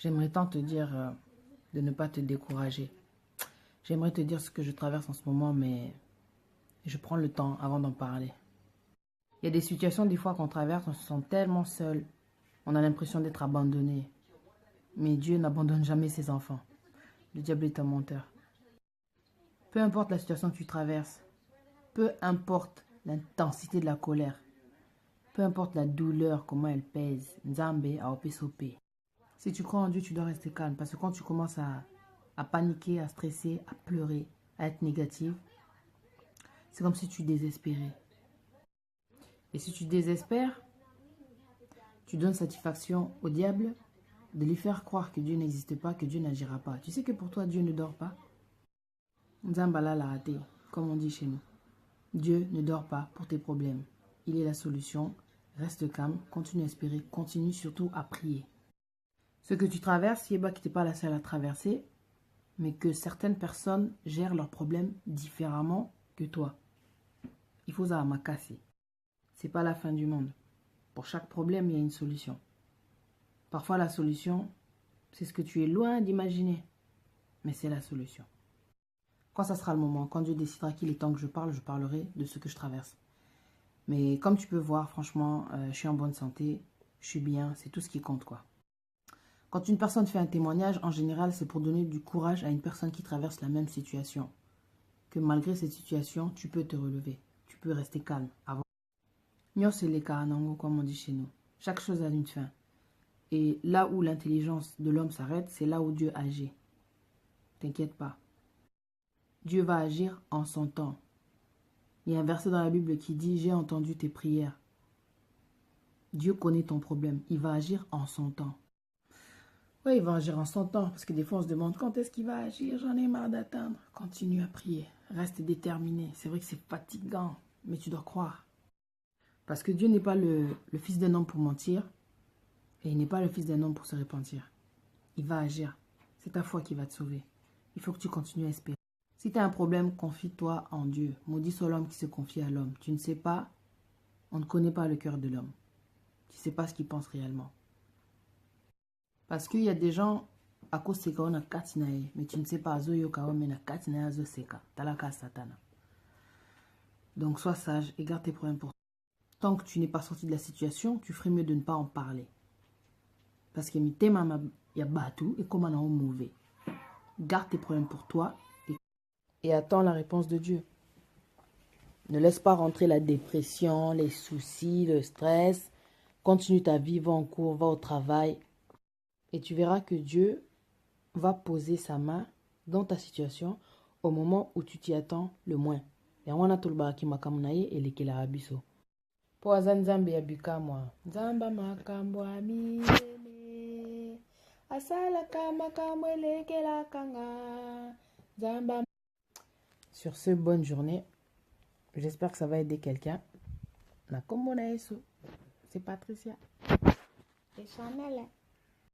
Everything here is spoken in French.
J'aimerais tant te dire de ne pas te décourager. J'aimerais te dire ce que je traverse en ce moment, mais je prends le temps avant d'en parler. Il y a des situations, des fois, qu'on traverse, on se sent tellement seul. On a l'impression d'être abandonné. Mais Dieu n'abandonne jamais ses enfants. Le diable est un menteur. Peu importe la situation que tu traverses, peu importe l'intensité de la colère, peu importe la douleur, comment elle pèse, Nzambe a opé. Si tu crois en Dieu, tu dois rester calme. Parce que quand tu commences à paniquer, à stresser, à pleurer, à être négative, c'est comme si tu désespérais. Et si tu désespères, tu donnes satisfaction au diable de lui faire croire que Dieu n'existe pas, que Dieu n'agira pas. Tu sais que pour toi, Dieu ne dort pas. Nzambala la raté, comme on dit chez nous. Dieu ne dort pas pour tes problèmes. Il est la solution. Reste calme, continue à espérer, continue surtout à prier. Ce que tu traverses, c'est pas que tu n'es pas la seule à traverser, mais que certaines personnes gèrent leurs problèmes différemment que toi. Il faut ça casser. C'est pas la fin du monde. Pour chaque problème, il y a une solution. Parfois, la solution, c'est ce que tu es loin d'imaginer, mais c'est la solution. Quand ça sera le moment, quand Dieu décidera qu'il est temps que je parlerai de ce que je traverse. Mais comme tu peux voir, franchement, je suis en bonne santé, je suis bien, c'est tout ce qui compte, quoi. Quand une personne fait un témoignage, en général, c'est pour donner du courage à une personne qui traverse la même situation. Que malgré cette situation, tu peux te relever, tu peux rester calme. Nyo c'est les karanango, comme on dit chez nous. Chaque chose a une fin. Et là où l'intelligence de l'homme s'arrête, c'est là où Dieu agit. T'inquiète pas. Dieu va agir en son temps. Il y a un verset dans la Bible qui dit « J'ai entendu tes prières ». Dieu connaît ton problème. Il va agir en son temps. Oui, il va agir en son temps. Parce que des fois, on se demande quand est-ce qu'il va agir. J'en ai marre d'attendre. Continue à prier. Reste déterminé. C'est vrai que c'est fatigant. Mais tu dois croire. Parce que Dieu n'est pas le fils d'un homme pour mentir. Et il n'est pas le fils d'un homme pour se repentir. Il va agir. C'est ta foi qui va te sauver. Il faut que tu continues à espérer. Si tu as un problème, confie-toi en Dieu. Maudit soit l'homme qui se confie à l'homme. Tu ne sais pas, on ne connaît pas le cœur de l'homme. Tu ne sais pas ce qu'il pense réellement. Parce qu'il y a des gens, à cause de on a katinae, mais tu ne sais pas, satana. Donc sois sage et garde tes problèmes pour toi. Tant que tu n'es pas sorti de la situation, tu ferais mieux de ne pas en parler. Parce que mi tema ya batu et comment on mauvais. Garde tes problèmes pour toi et attends la réponse de Dieu. Ne laisse pas rentrer la dépression, les soucis, le stress. Continue ta vie, va en cours, va au travail. Et tu verras que Dieu va poser sa main dans ta situation au moment où tu t'y attends le moins. Et on a tout le baraki makamunaye et les kelarabiso. Pour Azanzambe yabika moi. Zamba makambo amine. Asala kamakambo elekela kanga. Zamba. Sur ce, bonne journée. J'espère que ça va aider quelqu'un. C'est Patricia. Et Chanel.